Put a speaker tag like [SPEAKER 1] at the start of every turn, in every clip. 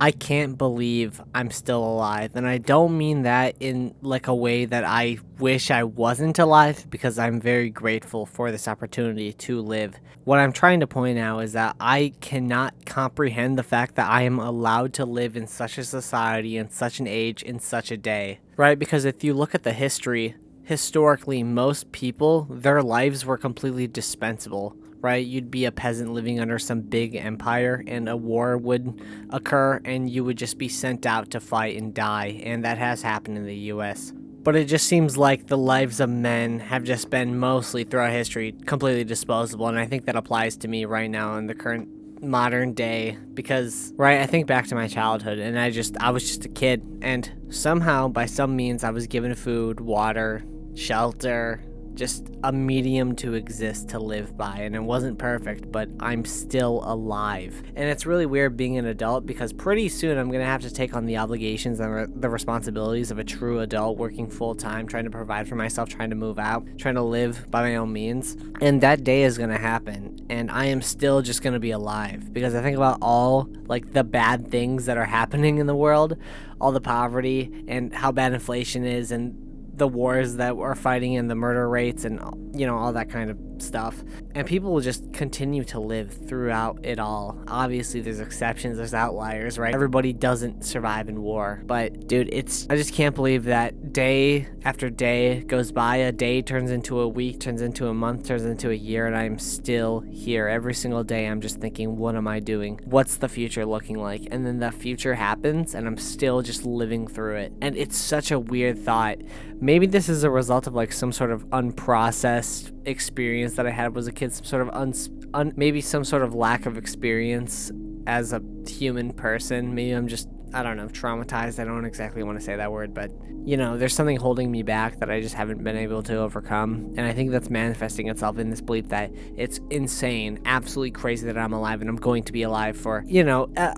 [SPEAKER 1] I can't believe I'm still alive. And I don't mean that in like a way that I wish I wasn't alive, because I'm very grateful for this opportunity to live. What I'm trying to point out is that I cannot comprehend the fact that I am allowed to live in such a society, in such an age, in such a day, right? Because if you look at the history, historically, most people, their lives were completely dispensable, right? You'd be a peasant living under some big empire, and a war would occur, and you would just be sent out to fight and die. And that has happened in the US. But it just seems like the lives of men have just been mostly throughout history completely disposable. And I think that applies to me right now in the current modern day, because right, I think back to my childhood, and I was just a kid, and somehow by some means I was given food, water, shelter, just a medium to exist, to live by. And it wasn't perfect, but I'm still alive. And it's really weird being an adult, because pretty soon I'm gonna have to take on the obligations and the responsibilities of a true adult, working full-time, trying to provide for myself, trying to move out, trying to live by my own means. And that day is gonna happen, and I am still just gonna be alive, because I think about all like the bad things that are happening in the world, all the poverty, and how bad inflation is, and the wars that we're fighting, and the murder rates, and all that kind of stuff. And people will just continue to live throughout it all. Obviously there's exceptions, there's outliers, right? Everybody doesn't survive in war. But dude, I just can't believe that day after day goes by. A day turns into a week, turns into a month, turns into a year, and I'm still here. Every single day I'm just thinking, what am I doing? What's the future looking like? And then the future happens, and I'm still just living through it. And it's such a weird thought. Maybe this is a result of like some sort of unprocessed experience that I had as a kid, some sort of maybe some sort of lack of experience as a human person. Maybe I'm just, I don't know, traumatized. I don't exactly want to say that word, but there's something holding me back that I just haven't been able to overcome. And I think that's manifesting itself in this belief that it's insane, absolutely crazy that I'm alive, and I'm going to be alive for,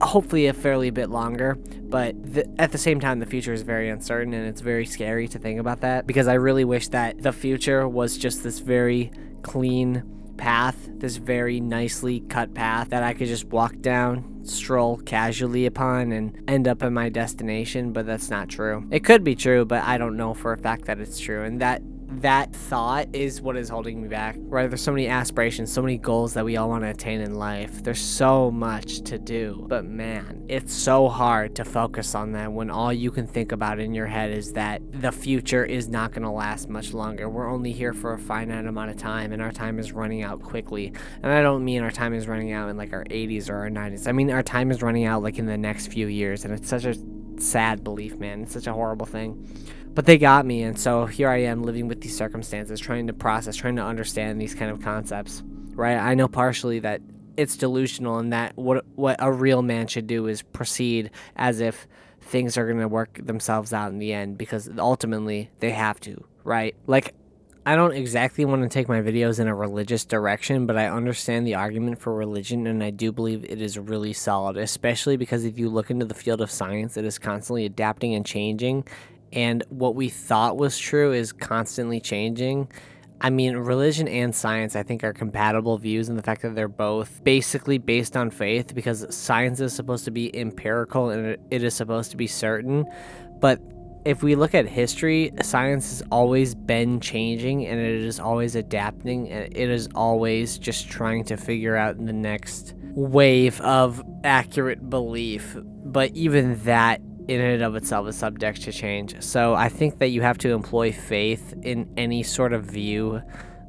[SPEAKER 1] hopefully a fairly bit longer. But at the same time, the future is very uncertain, and it's very scary to think about that, because I really wish that the future was just this very clean path, this very nicely cut path that I could just walk down, stroll casually upon, and end up at my destination. But that's not true. It could be true, but I don't know for a fact that it's true. And that thought is what is holding me back, right? There's so many aspirations, so many goals that we all want to attain in life. There's so much to do, but man, it's so hard to focus on that when all you can think about in your head is that the future is not going to last much longer. We're only here for a finite amount of time, and our time is running out quickly. And I don't mean our time is running out in like our 80s or our 90s. I mean our time is running out like in the next few years, and it's such a sad belief, man. It's such a horrible thing. But they got me, and so here I am living with these circumstances, trying to process, trying to understand these kind of concepts, right? I know partially that it's delusional, and that what a real man should do is proceed as if things are going to work themselves out in the end, because ultimately they have to, right? Like, I don't exactly want to take my videos in a religious direction, but I understand the argument for religion, and I do believe it is really solid, especially because if you look into the field of science, it is constantly adapting and changing. And what we thought was true is constantly changing. I mean, religion and science, I think, are compatible views in the fact that they're both basically based on faith, because science is supposed to be empirical and it is supposed to be certain. But if we look at history, science has always been changing, and it is always adapting, and it is always just trying to figure out the next wave of accurate belief. But even that in and of itself is subject to change. So I think that you have to employ faith in any sort of view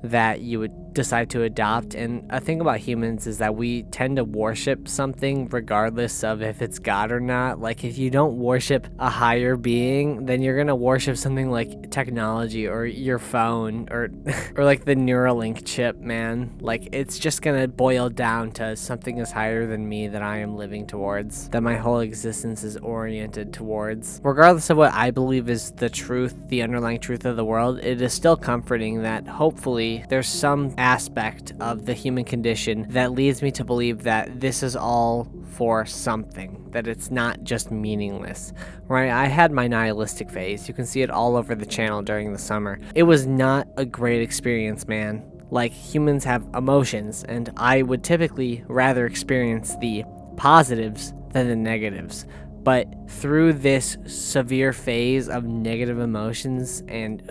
[SPEAKER 1] that you would decide to adopt. And a thing about humans is that we tend to worship something regardless of if it's God or not. Like, if you don't worship a higher being, then you're gonna worship something like technology or your phone or or like the Neuralink chip, man. Like, it's just gonna boil down to something is higher than me that I am living towards, that my whole existence is oriented towards. Regardless of what I believe is the truth, the underlying truth of the world, it is still comforting that hopefully there's some aspect of the human condition that leads me to believe that this is all for something, that it's not just meaningless, right? I had my nihilistic phase. You can see it all over the channel during the summer. It was not a great experience, man. Like, humans have emotions, and I would typically rather experience the positives than the negatives. But through this severe phase of negative emotions and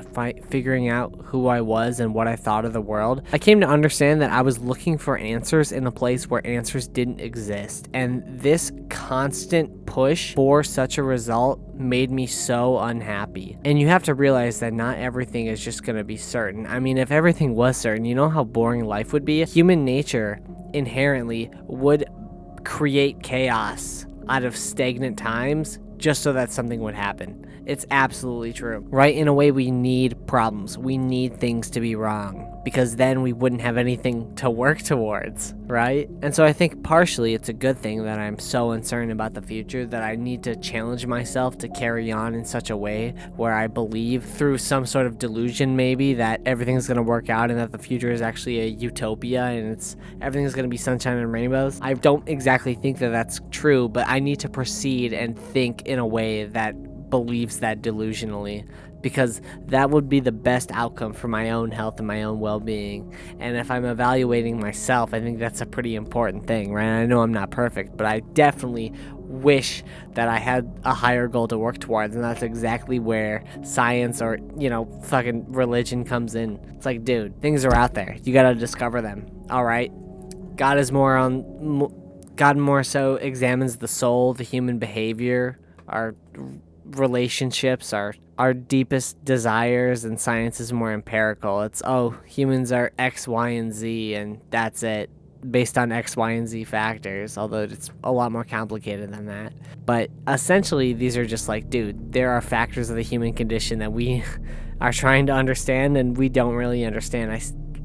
[SPEAKER 1] figuring out who I was and what I thought of the world, I came to understand that I was looking for answers in a place where answers didn't exist. And this constant push for such a result made me so unhappy. And you have to realize that not everything is just going to be certain. I mean, if everything was certain, you know how boring life would be? Human nature inherently would create chaos out of stagnant times just so that something would happen. It's absolutely true, right? In a way, we need problems. We need things to be wrong because then we wouldn't have anything to work towards, right? And so I think partially it's a good thing that I'm so uncertain about the future that I need to challenge myself to carry on in such a way where I believe through some sort of delusion maybe that everything's going to work out and that the future is actually a utopia and everything's going to be sunshine and rainbows. I don't exactly think that that's true, but I need to proceed and think in a way that believes that delusionally, because that would be the best outcome for my own health and my own well-being. And if I'm evaluating myself, I think that's a pretty important thing, right? I know I'm not perfect, but I definitely wish that I had a higher goal to work towards, and that's exactly where science or, fucking religion comes in. It's like, dude, things are out there. You gotta discover them, all right? God more so examines the soul, the human behavior, our relationships, our deepest desires, and science is more empirical. It's, humans are X, Y, and Z, and that's it, based on X, Y, and Z factors, although it's a lot more complicated than that. But essentially, these are just like, dude, there are factors of the human condition that we are trying to understand, and we don't really understand.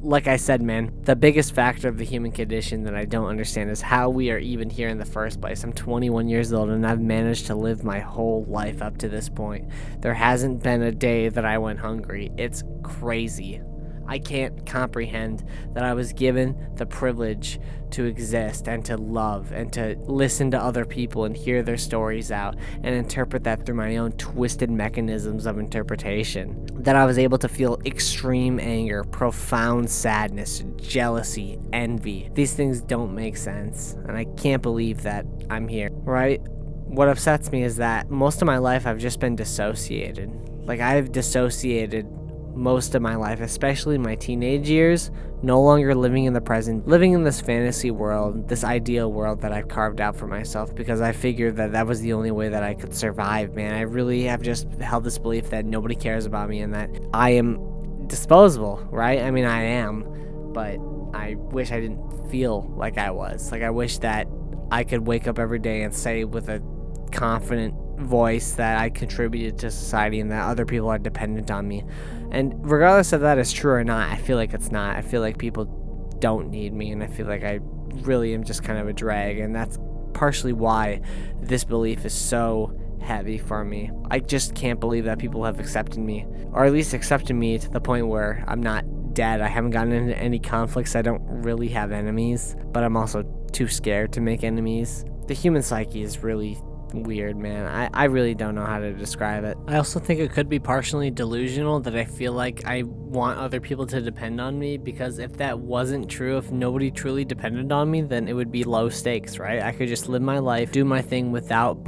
[SPEAKER 1] Like I said, man, the biggest factor of the human condition that I don't understand is how we are even here in the first place. I'm 21 years old and I've managed to live my whole life up to this point. There hasn't been a day that I went hungry. It's crazy. I can't comprehend that I was given the privilege to exist and to love and to listen to other people and hear their stories out and interpret that through my own twisted mechanisms of interpretation. That I was able to feel extreme anger, profound sadness, jealousy, envy. These things don't make sense, and I can't believe that I'm here, right? What upsets me is that most of my life I've just been dissociated. Like, I've dissociated most of my life, especially my teenage years, no longer living in the present, living in this fantasy world, this ideal world that I've carved out for myself because I figured that that was the only way that I could survive, man. I really have just held this belief that nobody cares about me and that I am disposable, right? I mean, I am, but I wish I didn't feel like I was. Like, I wish that I could wake up every day and say with a confident voice that I contributed to society and that other people are dependent on me. And regardless of that is true or not, I feel like it's not. I feel like people don't need me, and I feel like I really am just kind of a drag, and that's partially why this belief is so heavy for me. I just can't believe that people have accepted me, or at least accepted me to the point where I'm not dead. I haven't gotten into any conflicts. I don't really have enemies, but I'm also too scared to make enemies. The human psyche is really weird, man. I really don't know how to describe it. I also think it could be partially delusional that I feel like I want other people to depend on me, because if that wasn't true, if nobody truly depended on me, then it would be low stakes, right? I could just live my life, do my thing without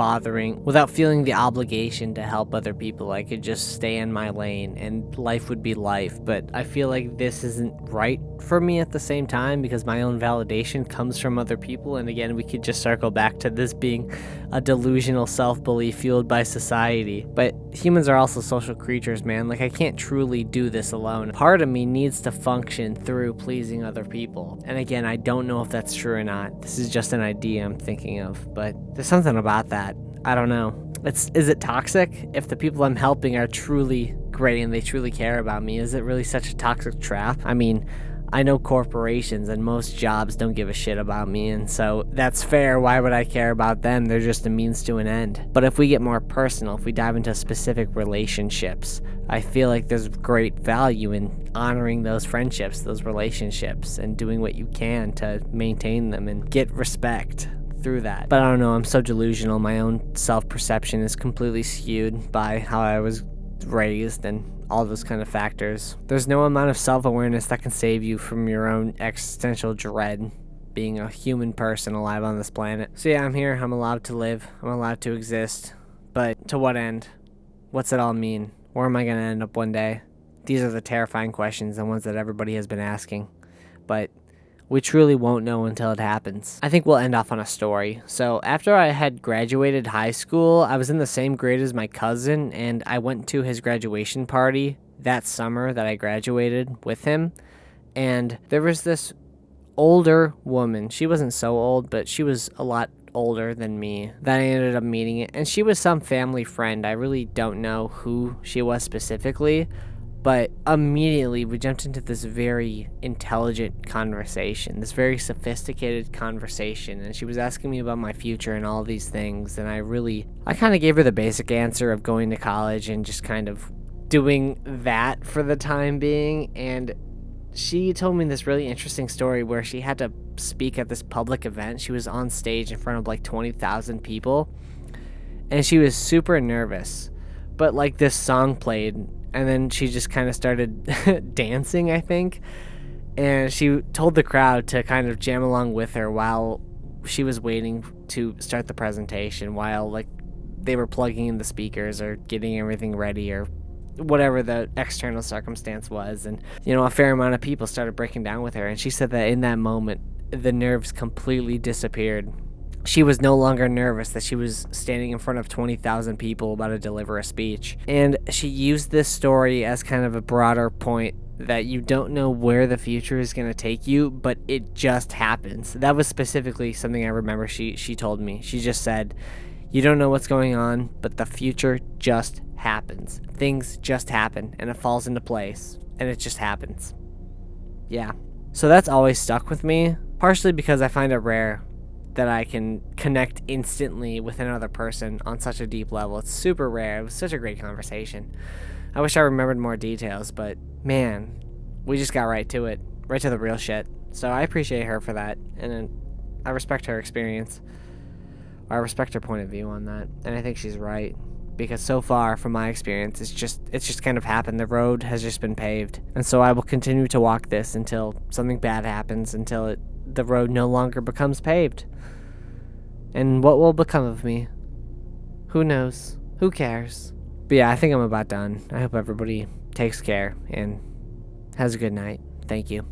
[SPEAKER 1] feeling the obligation to help other people. I could just stay in my lane and life would be life. But I feel like this isn't right for me at the same time, because my own validation comes from other people. And again, we could just circle back to this being a delusional self-belief fueled by society. But humans are also social creatures, man. Like, I can't truly do this alone. Part of me needs to function through pleasing other people. And again, I don't know if that's true or not. This is just an idea I'm thinking of, but there's something about that. I don't know. Is it toxic? If the people I'm helping are truly great and they truly care about me, is it really such a toxic trap? I mean, I know corporations and most jobs don't give a shit about me, and so that's fair. Why would I care about them? They're just a means to an end. But if we get more personal, if we dive into specific relationships, I feel like there's great value in honoring those friendships, those relationships, and doing what you can to maintain them and get respect through that. But I don't know, I'm so delusional. My own self-perception is completely skewed by how I was raised and all those kind of factors. There's no amount of self-awareness that can save you from your own existential dread. being a human person alive on this planet. So yeah, I'm here. I'm allowed to live. I'm allowed to exist. But to what end? What's it all mean? Where am I going to end up one day? These are the terrifying questions, the ones that everybody has been asking. But we truly won't know until it happens. I think we'll end off on a story. So after I had graduated high school, I was in the same grade as my cousin, and I went to his graduation party that summer that I graduated with him. And there was this older woman. She wasn't so old, but she was a lot older than me that I ended up meeting. And she was some family friend. I really don't know who she was specifically, but immediately we jumped into this very intelligent conversation, this very sophisticated conversation. And she was asking me about my future and all these things. And I kind of gave her the basic answer of going to college and just kind of doing that for the time being. And she told me this really interesting story where she had to speak at this public event. She was on stage in front of like 20,000 people, and she was super nervous. But like this song played, and then she just kind of started dancing, I think. And she told the crowd to kind of jam along with her while she was waiting to start the presentation, while like they were plugging in the speakers or getting everything ready or whatever the external circumstance was. And a fair amount of people started breaking down with her, and she said that in that moment the nerves completely disappeared. She was no longer nervous that she was standing in front of 20,000 people about to deliver a speech. And she used this story as kind of a broader point that you don't know where the future is going to take you, but it just happens. That was specifically something I remember she told me. She just said, you don't know what's going on, but the future just happens. Things just happen, and it falls into place, and it just happens. Yeah. So that's always stuck with me, partially because I find it rare that I can connect instantly with another person on such a deep level. It's super rare. It was such a great conversation. I wish I remembered more details, but man, we just got right to it, right to the real shit. So I appreciate her for that, and I respect her experience. I respect her point of view on that, and I think she's right. Because so far, from my experience, it's just kind of happened. The road has just been paved. And so I will continue to walk this until something bad happens, until the road no longer becomes paved. And what will become of me? Who knows? Who cares? But yeah, I think I'm about done. I hope everybody takes care and has a good night. Thank you.